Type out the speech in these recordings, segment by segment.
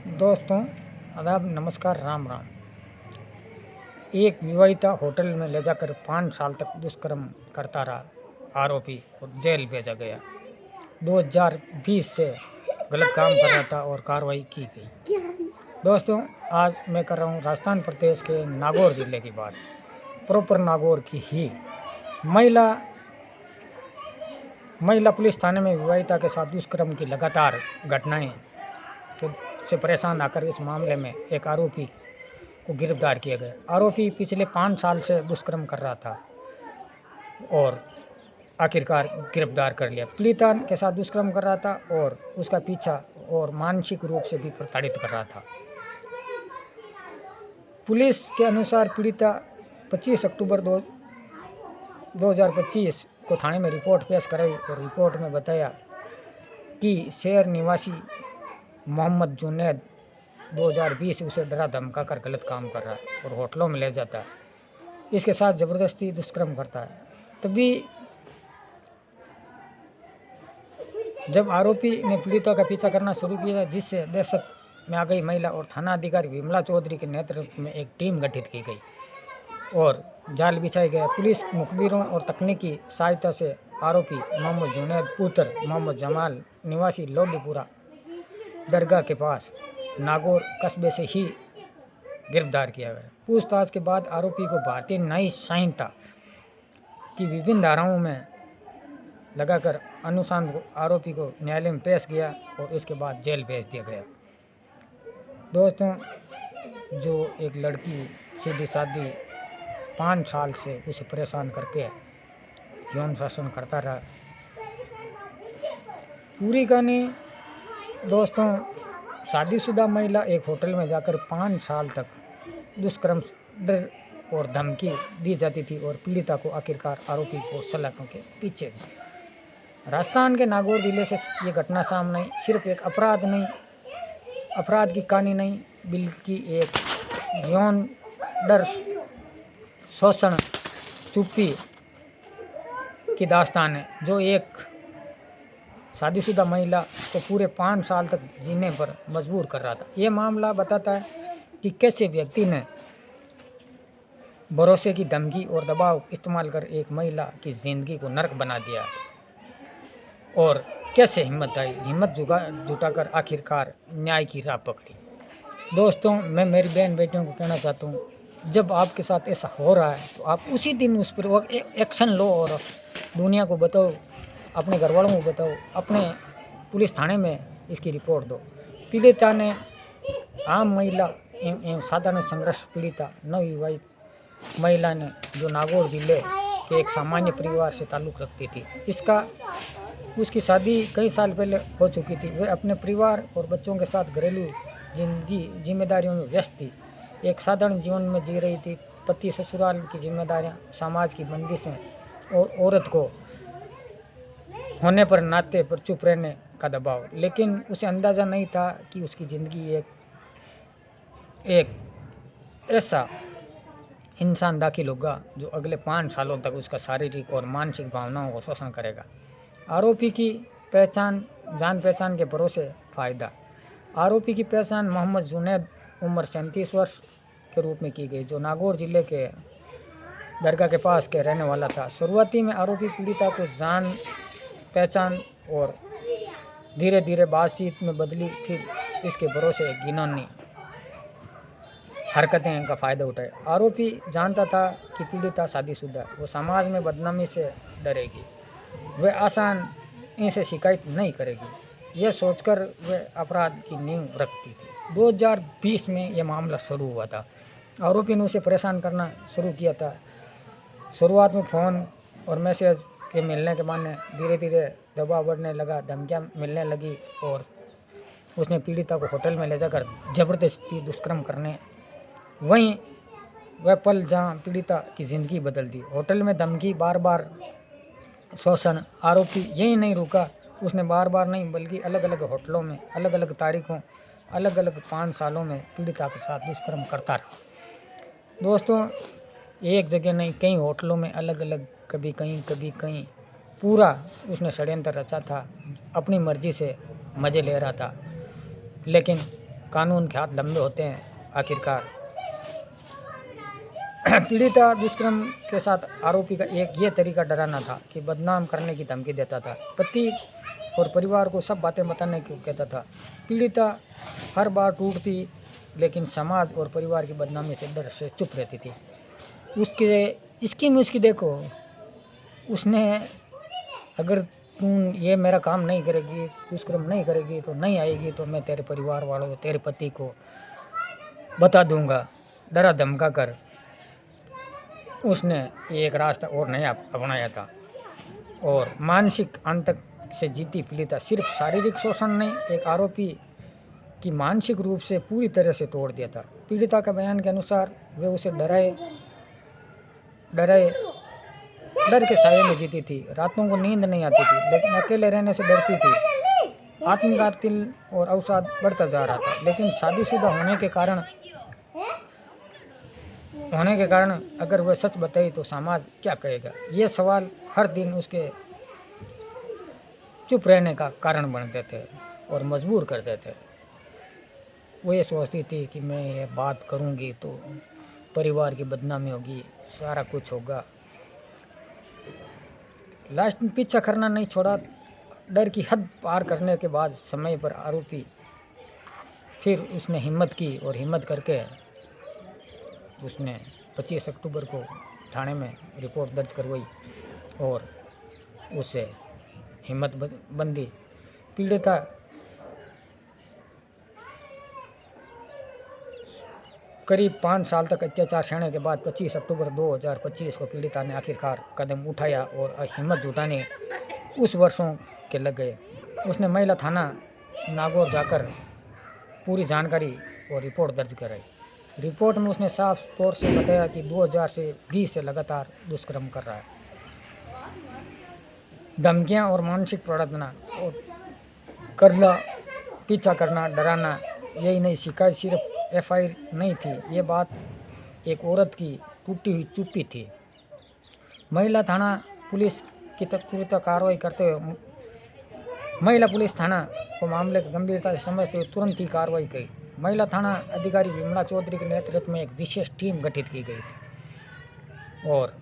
दोस्तों, आदाब, नमस्कार, राम राम। एक विवाहिता होटल में ले जाकर 5 साल तक दुष्कर्म करता रहा आरोपी और जेल भेजा गया। 2020 से गलत काम कर रहा था और कार्रवाई की गई। दोस्तों, आज मैं कर रहा हूँ राजस्थान प्रदेश के नागौर जिले की बात, प्रॉपर नागौर की ही। महिला पुलिस थाने में विवाहिता के साथ दुष्कर्म की लगातार घटनाएं से परेशान आकर इस मामले में एक आरोपी को गिरफ्तार किया गया। आरोपी पिछले 5 साल से दुष्कर्म कर रहा था और आखिरकार गिरफ्तार कर लिया। पीड़िता के साथ दुष्कर्म कर रहा था और उसका पीछा और मानसिक रूप से भी प्रताड़ित कर रहा था। पुलिस के अनुसार पीड़िता 25 अक्टूबर 2025 को थाने में रिपोर्ट पेश कराई और रिपोर्ट में बताया कि शहर निवासी मोहम्मद जुनैद 2020 उसे डरा धमका कर गलत काम कर रहा है और होटलों में ले जाता है, इसके साथ ज़बरदस्ती दुष्कर्म करता है। तभी जब आरोपी ने पीड़िता का पीछा करना शुरू किया, जिससे दहशत में आ गई महिला और थाना अधिकारी विमला चौधरी के नेतृत्व में एक टीम गठित की गई और जाल बिछाया गया। पुलिस मुखबिरों और तकनीकी सहायता से आरोपी मोहम्मद जुनैद पुत्र मोहम्मद जमाल निवासी लोडीपुरा दरगाह के पास नागौर कस्बे से ही गिरफ्तार किया गया। पूछताछ के बाद आरोपी को भारतीय न्यायिक संहिता की विभिन्न धाराओं में लगाकर अनुसंधान को आरोपी को न्यायालय में पेश किया और इसके बाद जेल भेज दिया गया। दोस्तों, जो एक लड़की सीधी सादी 5 साल से उसे परेशान करके यौन शासन करता रहा। पूरी कहानी दोस्तों, शादीशुदा महिला एक होटल में जाकर 5 साल तक दुष्कर्म, डर और धमकी दी जाती थी और पीड़िता को आखिरकार आरोपी को सलाखों के पीछे। राजस्थान के नागौर जिले से ये घटना सामने आई। सिर्फ एक अपराध की कहानी नहीं, बल्कि एक यौन डर, शोषण, चुप्पी की दास्तान है, जो एक शादीशुदा महिला को पूरे 5 साल तक जीने पर मजबूर कर रहा था। ये मामला बताता है कि कैसे व्यक्ति ने भरोसे की धमकी और दबाव इस्तेमाल कर एक महिला की जिंदगी को नर्क बना दिया और कैसे हिम्मत जुटाकर आखिरकार न्याय की राह पकड़ी। दोस्तों, मैं मेरी बहन बेटियों को कहना चाहता हूँ, जब आपके साथ ऐसा हो रहा है तो आप उसी दिन उस पर एक्शन लो और दुनिया को बताओ, अपने घर वालों को बताओ, अपने पुलिस थाने में इसकी रिपोर्ट दो। पीड़िता ने आम महिला एवं साधारण संघर्ष पीड़िता नवविवाहित महिला ने, जो नागौर जिले के एक सामान्य परिवार से ताल्लुक़ रखती थी, उसकी शादी कई साल पहले हो चुकी थी। वह अपने परिवार और बच्चों के साथ घरेलू जिम्मेदारियों में व्यस्त थी। एक साधारण जीवन में जी रही थी। पति, ससुराल की जिम्मेदारियां, समाज की बंदिशें और औरत को होने पर नाते पर चुप रहने का दबाव। लेकिन उसे अंदाज़ा नहीं था कि उसकी ज़िंदगी एक ऐसा इंसान दाखिल होगा जो अगले 5 सालों तक उसका शारीरिक और मानसिक भावनाओं को शोषण करेगा। आरोपी की पहचान, जान पहचान के भरोसे फ़ायदा। आरोपी की पहचान मोहम्मद जुनैद उम्र 37 वर्ष के रूप में की गई, जो नागौर जिले के दरगाह के पास के रहने वाला था। शुरुआती में आरोपी पीड़िता को जान पहचान और धीरे धीरे बातचीत में बदली, फिर इसके भरोसे घिनौनी हरकतें का फ़ायदा उठाए। आरोपी जानता था कि पीड़िता शादीशुदा है, वो समाज में बदनामी से डरेगी, वह आसानी से शिकायत नहीं करेगी, यह सोचकर वह अपराध की नींव रखती थी। 2020 में यह मामला शुरू हुआ था। आरोपी ने उसे परेशान करना शुरू किया था। शुरुआत में फ़ोन और मैसेज के मिलने के बाद धीरे धीरे दबाव बढ़ने लगा, धमकियाँ मिलने लगी और उसने पीड़िता को होटल में ले जाकर ज़बरदस्ती दुष्कर्म करने। वहीं वह पल जहां पीड़िता की ज़िंदगी बदल दी। होटल में धमकी, बार बार शोषण। आरोपी यही नहीं रुका, उसने बार बार नहीं बल्कि अलग अलग होटलों में, अलग अलग तारीखों, अलग अलग 5 सालों में पीड़िता के साथ दुष्कर्म करता रहा। दोस्तों, एक जगह नहीं, कई होटलों में अलग अलग, कभी कहीं, पूरा उसने षड्यंत्र रचा था। अपनी मर्जी से मज़े ले रहा था, लेकिन कानून के हाथ लंबे होते हैं। आखिरकार पीड़िता दुष्कर्म के साथ आरोपी का एक ये तरीका डराना था कि बदनाम करने की धमकी देता था, पति और परिवार को सब बातें बताने को कहता था। पीड़िता हर बार टूटती, लेकिन समाज और परिवार की बदनामी से डर से चुप रहती थी। इसकी मुझकी देखो, उसने अगर तुम ये मेरा काम नहीं करेगी, दुष्कर्म नहीं करेगी तो नहीं आएगी, तो मैं तेरे परिवार वालों, तेरे पति को बता दूंगा, डरा धमका कर उसने एक रास्ता और नया अपनाया था और मानसिक आतंक से जीती पीड़िता सिर्फ शारीरिक शोषण नहीं, एक आरोपी की मानसिक रूप से पूरी तरह से तोड़ दिया था। पीड़िता के बयान के अनुसार वे उसे डर के साये में जीती थी। रातों को नींद नहीं आती थी, लेकिन अकेले रहने से डरती थी। आत्मघाती और अवसाद बढ़ता जा रहा था, लेकिन शादीशुदा होने के कारण अगर वह सच बताई तो समाज क्या कहेगा, ये सवाल हर दिन उसके चुप रहने का कारण बनते थे और मजबूर करते थे। वो ये सोचती थी कि मैं ये बात करूंगी तो परिवार की बदनामी होगी, सारा कुछ होगा। लास्ट में पीछा करना नहीं छोड़ा। डर की हद पार करने के बाद समय पर आरोपी फिर उसने हिम्मत की और हिम्मत करके उसने 25 अक्टूबर को थाने में रिपोर्ट दर्ज करवाई और उसे हिम्मत बंदी। पीड़िता करीब 5 साल तक अत्याचार सहने के बाद 25 अक्टूबर 2025 को पीड़िता ने आखिरकार कदम उठाया और हिम्मत जुटाने उस वर्षों के लग गए। उसने महिला थाना नागौर जाकर पूरी जानकारी और रिपोर्ट दर्ज कराई। रिपोर्ट में उसने साफ तौर से बताया कि 2020 से लगातार दुष्कर्म कर रहा है। धमकियां और मानसिक प्रताड़ना और करला, पीछा करना, डराना, यही नहीं, शिकायत सिर्फ FIR नहीं थी, ये बात एक औरत की टूटी हुई चुप्पी थी। महिला थाना पुलिस की तुरंत कार्रवाई करते हुए महिला पुलिस थाना को मामले की गंभीरता से समझते हुए तुरंत ही कार्रवाई की। महिला थाना अधिकारी विमला चौधरी के नेतृत्व में एक विशेष टीम गठित की गई थी और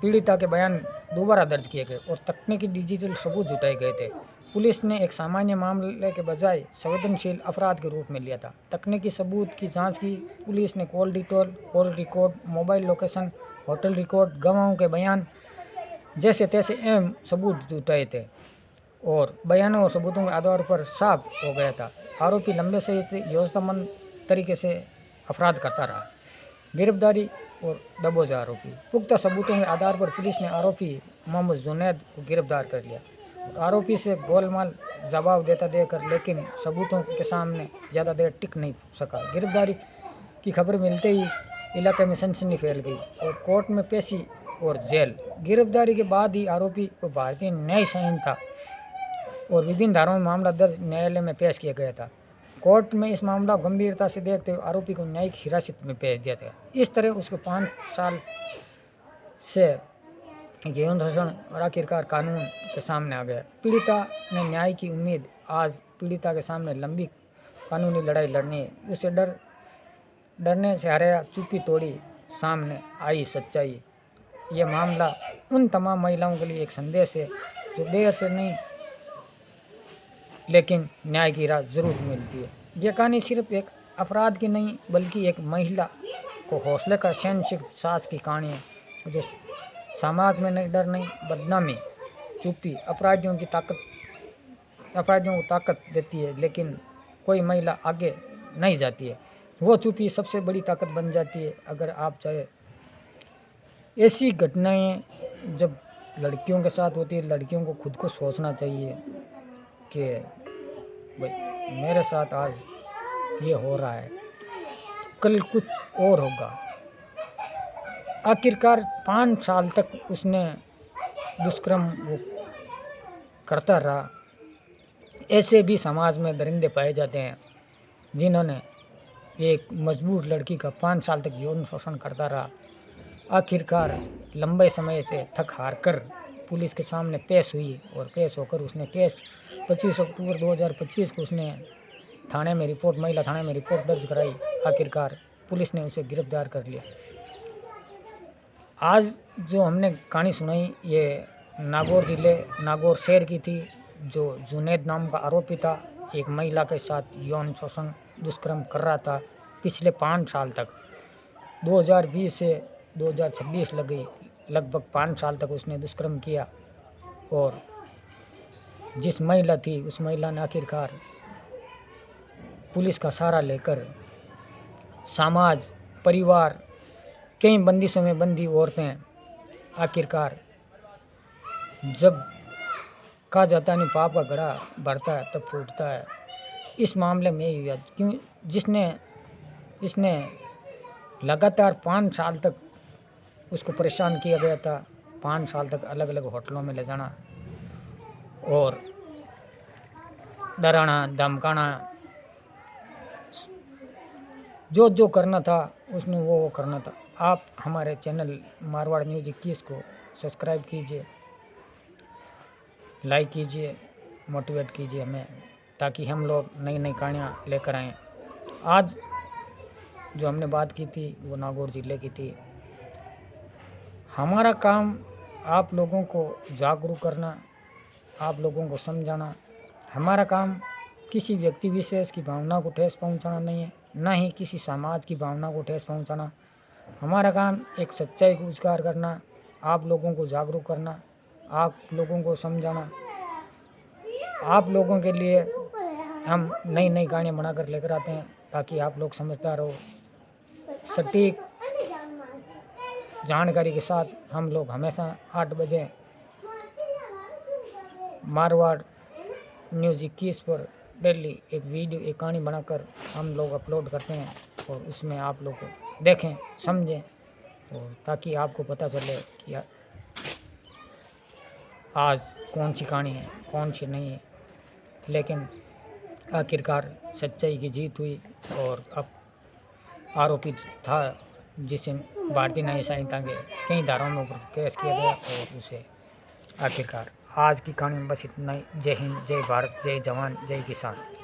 पीड़िता के बयान दोबारा दर्ज किए गए और तकनीकी डिजिटल सबूत जुटाए गए थे। पुलिस ने एक सामान्य मामले के बजाय संवेदनशील अपराध के रूप में लिया था। तकनीकी सबूत की जांच की पुलिस ने call detail, call record, mobile location, hotel record, गवाहों के बयान जैसे तैसे अहम सबूत जुटाए थे और बयानों और सबूतों के आधार पर साफ हो गया था आरोपी लंबे से योजनाबद्ध तरीके से अपराध करता रहा। गिरफ्तारी और दबोचा आरोपी। पुख्ता सबूतों के आधार पर पुलिस ने आरोपी मोहम्मद जुनैद को गिरफ्तार कर लिया। आरोपी से गोलमाल जवाब देता देकर, लेकिन सबूतों के सामने ज़्यादा देर टिक नहीं सका। गिरफ्तारी की खबर मिलते ही इलाके में सनसनी फैल गई और कोर्ट में पेशी और जेल। गिरफ्तारी के बाद ही आरोपी को भारतीय न्याय संहिता और विभिन्न धाराओं में मामला दर्ज न्यायालय में पेश किया गया था। कोर्ट में इस मामला को गंभीरता से देखते हुए आरोपी को न्यायिक हिरासत में भेज दिया था। इस तरह उसको 5 साल से यौन शोषण और आखिरकार कानून के सामने आ गया। पीड़िता ने न्याय की उम्मीद। आज पीड़िता के सामने लंबी कानूनी लड़ाई लड़नी है। उसे डरने से हराया, चुप्पी तोड़ी, सामने आई सच्चाई। यह मामला उन तमाम महिलाओं के लिए एक संदेश है जो देर से नहीं लेकिन न्याय की राह जरूर मिलती है। यह कहानी सिर्फ एक अपराध की नहीं बल्कि एक महिला को हौसले का सहनशील साहस की कहानी है जो समाज में नहीं, डर नहीं, बदनामी, चुप्पी अपराधियों को ताकत देती है। लेकिन कोई महिला आगे नहीं जाती है, वो चुप्पी सबसे बड़ी ताकत बन जाती है। अगर आप चाहे, ऐसी घटनाएं जब लड़कियों के साथ होती है, लड़कियों को खुद को सोचना चाहिए कि भाई मेरे साथ आज ये हो रहा है, कल कुछ और होगा। आखिरकार 5 साल तक उसने दुष्कर्म वो करता रहा। ऐसे भी समाज में दरिंदे पाए जाते हैं जिन्होंने एक मजबूर लड़की का 5 साल तक यौन शोषण करता रहा। आखिरकार लंबे समय से थक हार कर पुलिस के सामने पेश हुई और पेश होकर उसने केस 25 अक्टूबर 2025 को उसने थाने में रिपोर्ट, महिला थाने में रिपोर्ट दर्ज कराई। आखिरकार पुलिस ने उसे गिरफ्तार कर लिया। आज जो हमने कहानी सुनाई ये नागौर जिले नागौर शहर की थी। जो जुनैद नाम का आरोपी था, एक महिला के साथ यौन शोषण दुष्कर्म कर रहा था पिछले 5 साल तक। 2020 से 2026 लग गई, लगभग 5 साल तक उसने दुष्कर्म किया। और जिस महिला थी उस महिला ने आखिरकार पुलिस का सहारा लेकर समाज, परिवार, कई बंदिशों में बंदी औरतें, आखिरकार जब कहा जाता नहीं पाप का घड़ा भरता है तब फूटता है। इस मामले में यही हुआ क्यों इसने लगातार 5 साल तक उसको परेशान किया गया था। 5 साल तक अलग अलग होटलों में ले जाना और डराना, धमकाना, जो करना था उसने वो करना था। आप हमारे चैनल मारवाड़ न्यूज़ 21 को सब्सक्राइब कीजिए, लाइक कीजिए, मोटिवेट कीजिए हमें, ताकि हम लोग नई नई कहानियाँ लेकर आएँ। आज जो हमने बात की थी वो नागौर जिले की थी। हमारा काम आप लोगों को जागरूक करना, आप लोगों को समझाना। हमारा काम किसी व्यक्ति विशेष की भावना को ठेस पहुंचाना नहीं है, न ही किसी समाज की भावना को ठेस पहुंचाना। हमारा काम एक सच्चाई को उजागर करना, आप लोगों को जागरूक करना, आप लोगों को समझाना। आप लोगों के लिए हम नई नई कहानियाँ बनाकर लेकर आते हैं ताकि आप लोग समझदार हो। सटीक जानकारी के साथ हम लोग हमेशा 8 बजे मारवाड़ न्यूज़ 21 पर डेली एक वीडियो, एक कहानी बनाकर हम लोग अपलोड करते हैं और उसमें आप लोग को देखें, समझें और ताकि आपको पता चले कि आज कौन सी कहानी है, कौन सी नहीं है। लेकिन आखिरकार सच्चाई की जीत हुई और अब आरोपी था जिसे भारतीय न्याय संहिता के कई धाराओं में ऊपर केस किया गया और उसे आखिरकार आज की कहानी में बस इतना ही। जय हिंद, जय भारत, जय जवान, जय किसान।